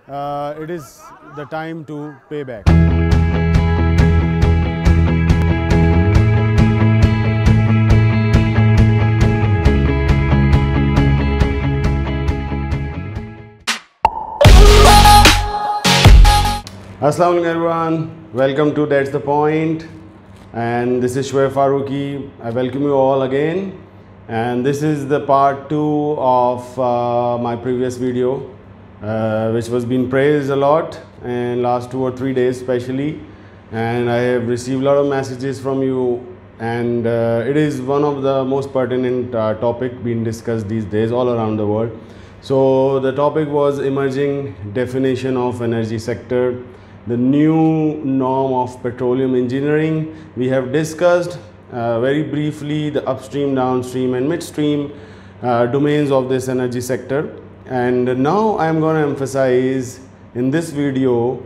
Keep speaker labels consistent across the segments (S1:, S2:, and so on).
S1: it is the time to pay back. Assalamu alaikum everyone, welcome to That's the Point, and this is Shoaib Farooqi. I welcome you all again, and this is the part 2 of my previous video, which was being praised a lot in last 2 or 3 days especially, and I have received a lot of messages from you, and it is one of the most pertinent topic being discussed these days all around the world. So the topic was emerging definition of energy sector, the new norm of petroleum engineering. We have discussed very briefly the upstream, downstream and midstream domains of this energy sector, and now I am going to emphasize in this video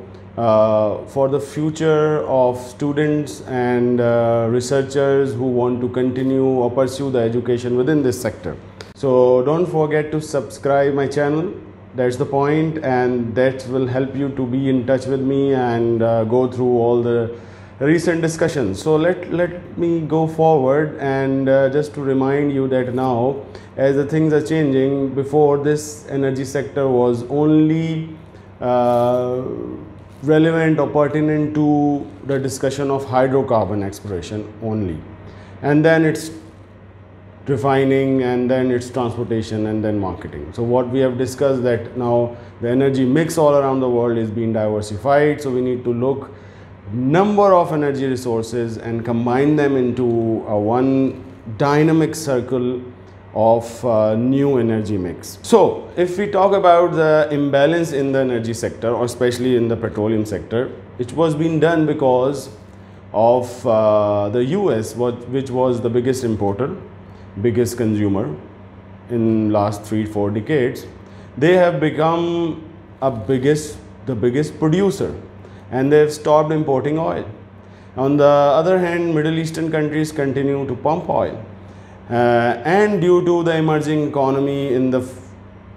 S1: for the future of students and researchers who want to continue or pursue the education within this sector. So don't forget to subscribe my channel. That's the point, and that will help you to be in touch with me and go through all the recent discussions. So let me go forward, and just to remind you that now as the things are changing, before this energy sector was only relevant or pertinent to the discussion of hydrocarbon exploration only, and then it's refining, and then its transportation, and then marketing. So what we have discussed that now the energy mix all around the world is being diversified, so we need to look number of energy resources and combine them into one dynamic circle of new energy mix. So if we talk about the imbalance in the energy sector, or especially in the petroleum sector, it was being done because of the US, which was the biggest importer, biggest consumer in last 3-4 decades. They have become the biggest producer, and they have stopped importing oil. On the other hand, Middle Eastern countries continue to pump oil, and due to the emerging economy in the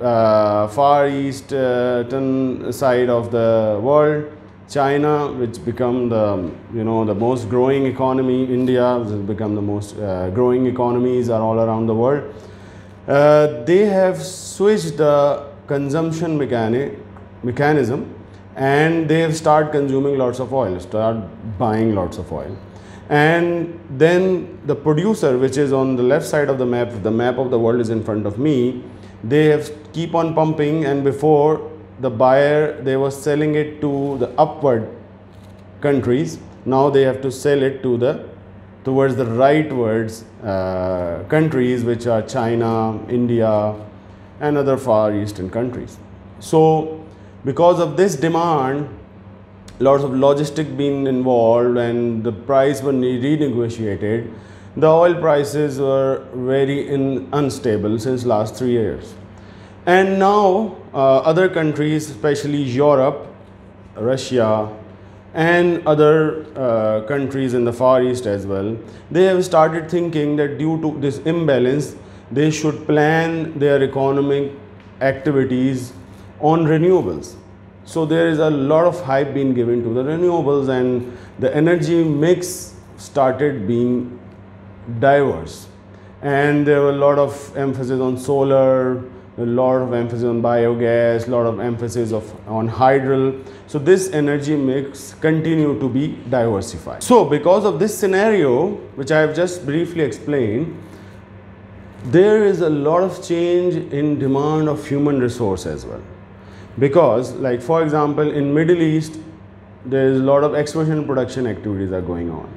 S1: far eastern side of the world, China, which become the the most growing economy, India has become the most growing economies are all around the world. They have switched the consumption mechanism, and they have started consuming lots of oil, start buying lots of oil, and then the producer, which is on the left side of the map of the world is in front of me, they have keep on pumping, and before the buyer, they were selling it to the upward countries. Now they have to sell it to towards the rightwards countries, which are China, India and other far eastern countries. So because of this demand, lots of logistic being involved, and the price were renegotiated. The oil prices were very unstable since last 3 years. And now other countries, especially Europe, Russia and other countries in the Far East as well, they have started thinking that due to this imbalance, they should plan their economic activities on renewables. So there is a lot of hype being given to the renewables, and the energy mix started being diverse, and there were a lot of emphasis on solar, a lot of emphasis on biogas, a lot of emphasis on hydro. So this energy mix continue to be diversified. So because of this scenario, which I have just briefly explained, there is a lot of change in demand of human resource as well. Because, like for example, in Middle East, there is a lot of exploration and production activities are going on.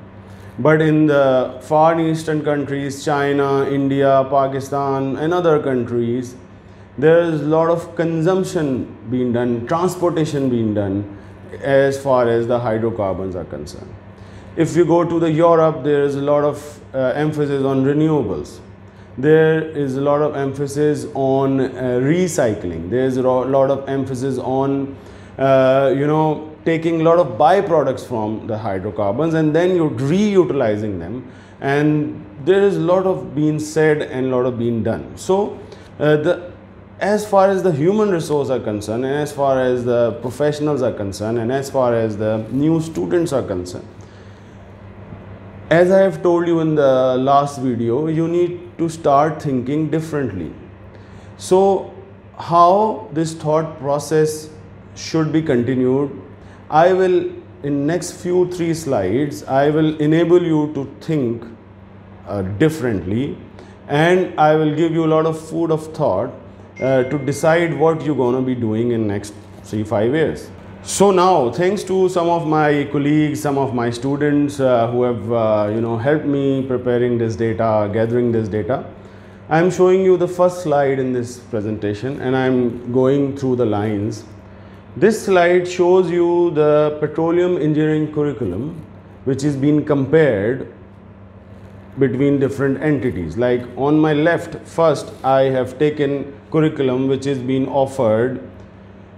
S1: But in the far eastern countries, China, India, Pakistan and other countries, there is a lot of consumption being done, transportation being done as far as the hydrocarbons are concerned. If you go to the Europe, there is a lot of emphasis on renewables. There is a lot of emphasis on recycling. There is a lot of emphasis on taking a lot of byproducts from the hydrocarbons and then you're reutilizing them, and there is a lot of being said and a lot of being done. So the as far as the human resource are concerned, and as far as the professionals are concerned, and as far as the new students are concerned, as I have told you in the last video, you need to start thinking differently. So how this thought process should be continued, I will, in next few 3 slides, I will enable you to think differently, and I will give you a lot of food of thought to decide what you're going to be doing in next 3-5 years. So now, thanks to some of my colleagues, some of my students who have helped me preparing this data, gathering this data, I am showing you the first slide in this presentation, and I am going through the lines. This slide shows you the petroleum engineering curriculum, which is being compared between different entities. Like on my left, first I have taken curriculum which is being offered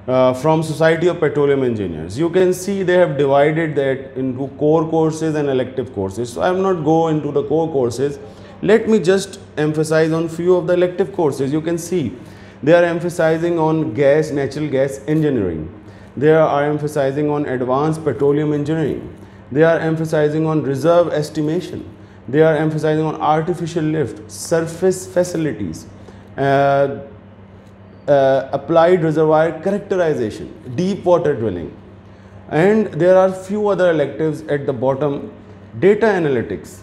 S1: from Society of Petroleum Engineers. You can see they have divided that into core courses and elective courses. So I will not go into the core courses. Let me just emphasize on few of the elective courses. You can see they are emphasizing on natural gas engineering. They are emphasizing on advanced petroleum engineering. They are emphasizing on reserve estimation. They are emphasizing on artificial lift, surface facilities, applied reservoir characterization, deep water drilling. And there are few other electives at the bottom: data analytics,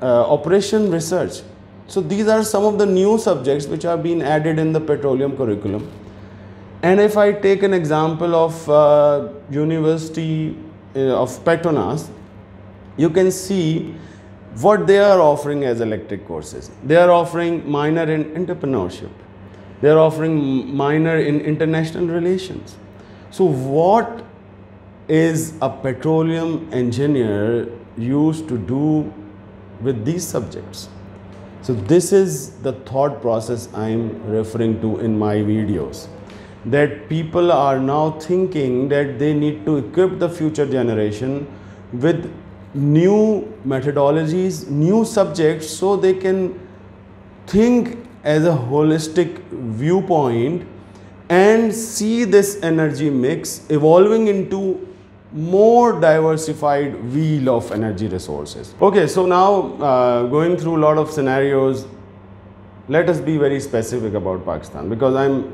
S1: operation research. So these are some of the new subjects which are being added in the petroleum curriculum. And if I take an example of University of Petronas, you can see what they are offering as elective courses. They are offering minor in entrepreneurship. They are offering minor in international relations. So what is a petroleum engineer used to do with these subjects? So this is the thought process I am referring to in my videos, that people are now thinking that they need to equip the future generation with new methodologies, new subjects, so they can think as a holistic viewpoint and see this energy mix evolving into more diversified wheel of energy resources. Okay, so now going through a lot of scenarios, let us be very specific about Pakistan, because I'm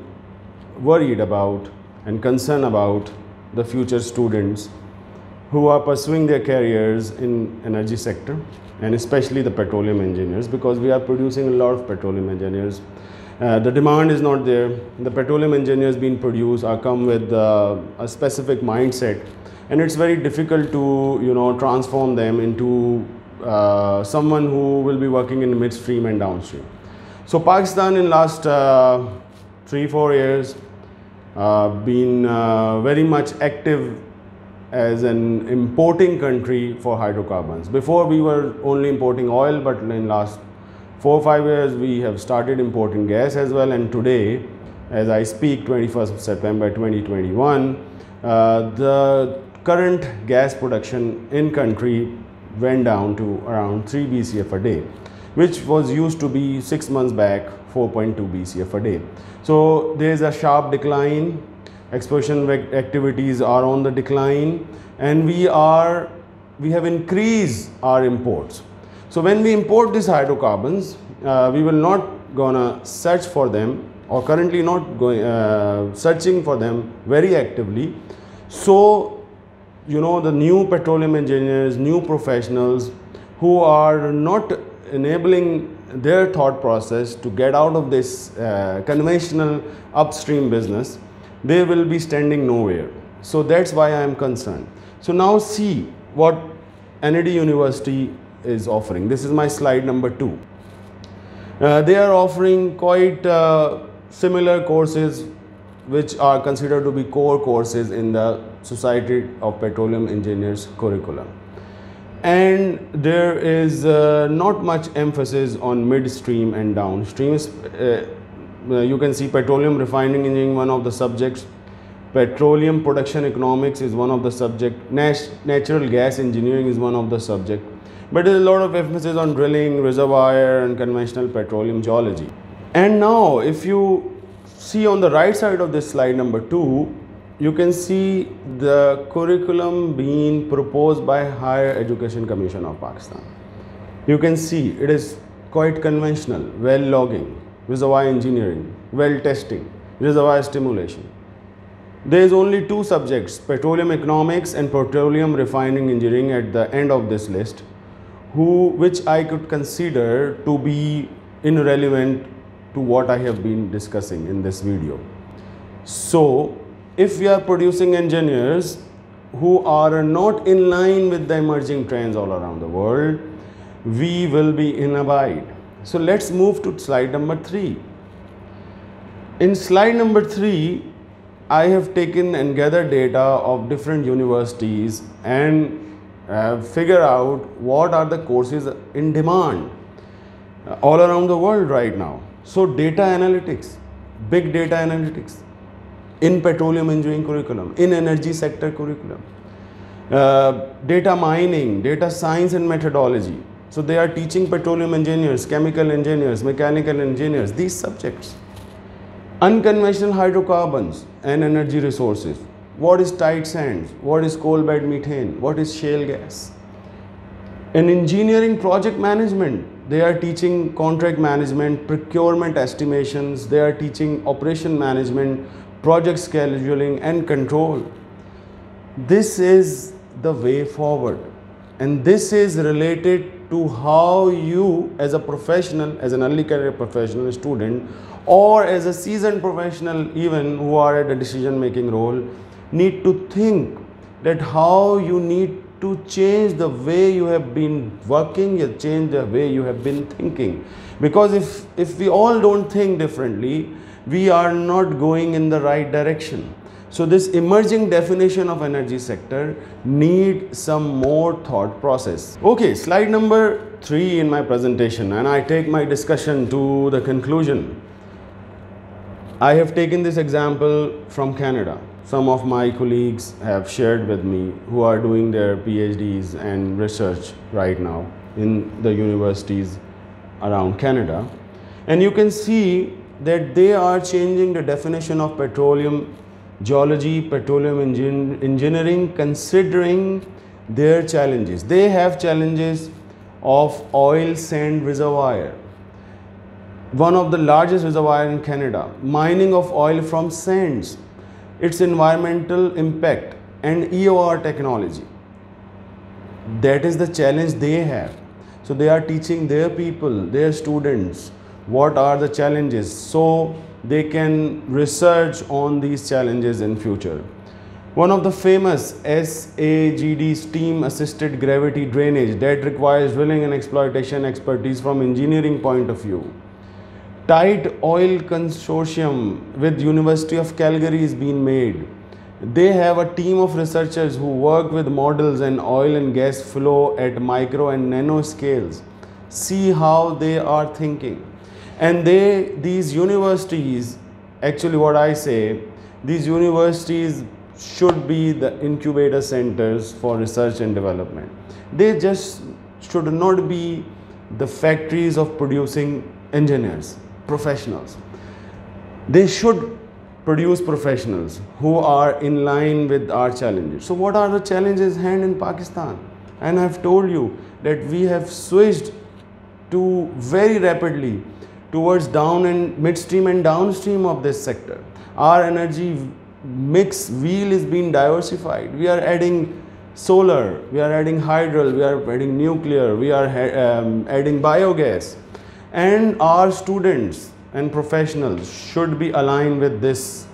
S1: worried about and concerned about the future students who are pursuing their careers in energy sector, and especially the petroleum engineers, because we are producing a lot of petroleum engineers. The demand is not there. The petroleum engineers being produced are come with a specific mindset, and it's very difficult to transform them into someone who will be working in midstream and downstream. So Pakistan in last 3-4 years been very much active as an importing country for hydrocarbons. Before we were only importing oil, but in last 4-5 years we have started importing gas as well. And today, as I speak, 21st of September 2021, the current gas production in country went down to around 3 BCF a day, which was used to be 6 months back 4.2 BCF a day. So there is a sharp decline. Exploration activities are on the decline, and we have increased our imports. So when we import these hydrocarbons, we will not gonna search for them, or currently not going searching for them very actively. So the new petroleum engineers, new professionals who are not enabling their thought process to get out of this conventional upstream business, they will be standing nowhere. So that's why I am concerned. So now see what NAD University is offering. This is my slide number 2. They are offering quite similar courses which are considered to be core courses in the Society of Petroleum Engineers curriculum. And there is not much emphasis on midstream and downstream. You can see petroleum refining engineering, one of the subjects. Petroleum production economics is one of the subject. Natural gas engineering is one of the subject. But there is a lot of emphasis on drilling, reservoir and conventional petroleum geology. And now if you see on the right side of this slide number 2, you can see the curriculum being proposed by Higher Education Commission of Pakistan. You can see it is quite conventional: well logging, reservoir engineering, well testing, reservoir stimulation. There is only 2 subjects, petroleum economics and petroleum refining engineering, at the end of this list, which I could consider to be irrelevant to what I have been discussing in this video. So if we are producing engineers who are not in line with the emerging trends all around the world, we will be in a bind. So let's move to slide number 3. In slide number 3, I have taken and gathered data of different universities and figure out what are the courses in demand all around the world right now. So data analytics, big data analytics, in petroleum engineering curriculum, in energy sector curriculum, data mining, data science and methodology. So they are teaching petroleum engineers, chemical engineers, mechanical engineers these subjects. Unconventional hydrocarbons and energy resources. What is tight sands? What is coal bed methane? What is shale gas? In engineering project management, they are teaching contract management, procurement estimations, they are teaching operation management, project scheduling and control. This is the way forward, and this is related to how you as a professional, as an early career professional student, or as a seasoned professional even who are at a decision making role, need to think that how you need to change the way you have been working, you change the way you have been thinking. Because if we all don't think differently, we are not going in the right direction. So this emerging definition of energy sector need some more thought process. Okay, slide number 3 in my presentation, and I take my discussion to the conclusion. I have taken this example from Canada. Some of my colleagues have shared with me who are doing their PhDs and research right now in the universities around Canada. And you can see that they are changing the definition of petroleum geology, petroleum engineering, considering their challenges. They have challenges of oil sand reservoir, one of the largest reservoir in Canada, mining of oil from sands, its environmental impact and EOR technology. That is the challenge they have. So they are teaching their people, their students, what are the challenges, so they can research on these challenges in future. One of the famous SAGD, steam assisted gravity drainage, that requires drilling and exploitation expertise from engineering point of view. Tight oil consortium with University of Calgary is being made. They have a team of researchers who work with models and oil and gas flow at micro and nano scales. See how they are thinking. And these universities, actually what I say, these universities should be the incubator centers for research and development. They just should not be the factories of producing engineers, professionals. They should produce professionals who are in line with our challenges. So what are the challenges hand in Pakistan? And I've told you that we have switched to very rapidly towards down and midstream and downstream of this sector. Our energy mix wheel is being diversified. We are adding solar, we are adding hydro, we are adding nuclear, we are adding biogas. And our students and professionals should be aligned with this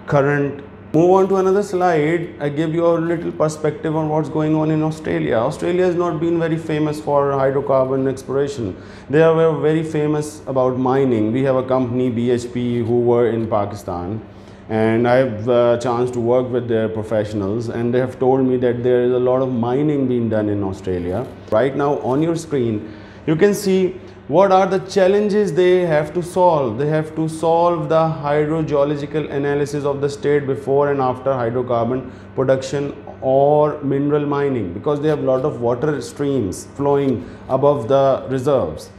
S1: current. Move on to another slide. I give you a little perspective on what's going on in Australia. Australia has not been very famous for hydrocarbon exploration. They are very famous about mining. We have a company, BHP, who were in Pakistan, and I have a chance to work with their professionals, and they have told me that there is a lot of mining being done in Australia. Right now on your screen, you can see what are the challenges they have to solve. They have to solve the hydrogeological analysis of the state before and after hydrocarbon production or mineral mining, because they have a lot of water streams flowing above the reserves.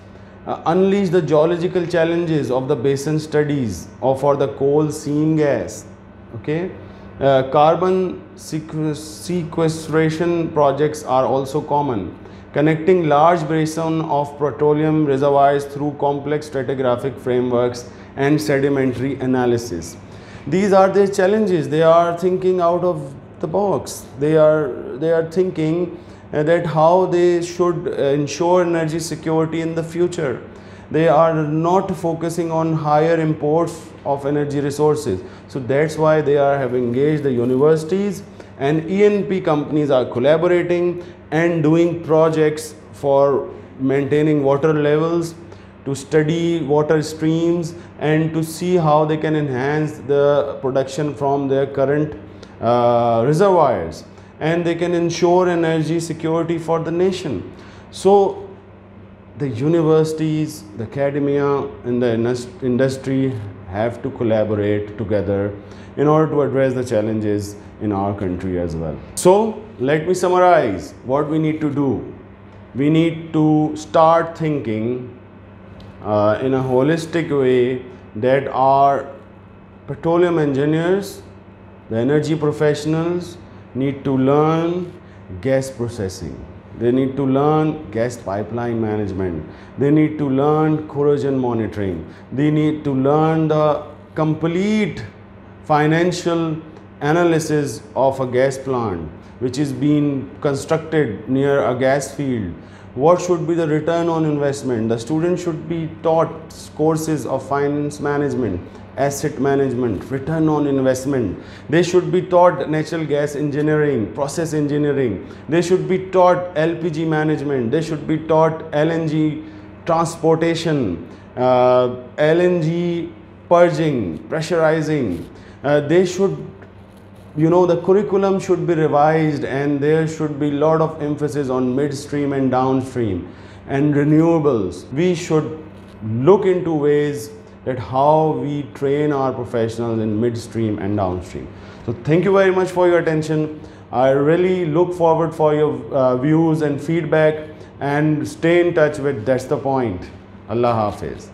S1: unleash the geological challenges of the basin studies or for the coal seam gas. Okay, carbon sequestration projects are also common, connecting large basin of petroleum reservoirs through complex stratigraphic frameworks and sedimentary analysis. These are their challenges. They are thinking out of the box. They are thinking that how they should ensure energy security in the future. They are not focusing on higher imports of energy resources. So that's why they have engaged the universities, and E&P companies are collaborating and doing projects for maintaining water levels, to study water streams, and to see how they can enhance the production from their current reservoirs, and they can ensure energy security for the nation. So the universities, the academia, and the industry have to collaborate together in order to address the challenges in our country as well. So let me summarize what we need to do. We need to start thinking in a holistic way that our petroleum engineers, the energy professionals, need to learn gas processing. They need to learn gas pipeline management. They need to learn corrosion monitoring. They need to learn the complete financial analysis of a gas plant which is being constructed near a gas field. What should be the return on investment? The students should be taught courses of finance management, asset management, return on investment. They should be taught natural gas engineering, process engineering. They should be taught LPG management. They should be taught LNG transportation, LNG purging, pressurizing. They should, the curriculum should be revised, and there should be a lot of emphasis on midstream and downstream and renewables. We should look into ways that how we train our professionals in midstream and downstream. So thank you very much for your attention. I really look forward for your views and feedback, and stay in touch with That's the Point. Allah Hafiz.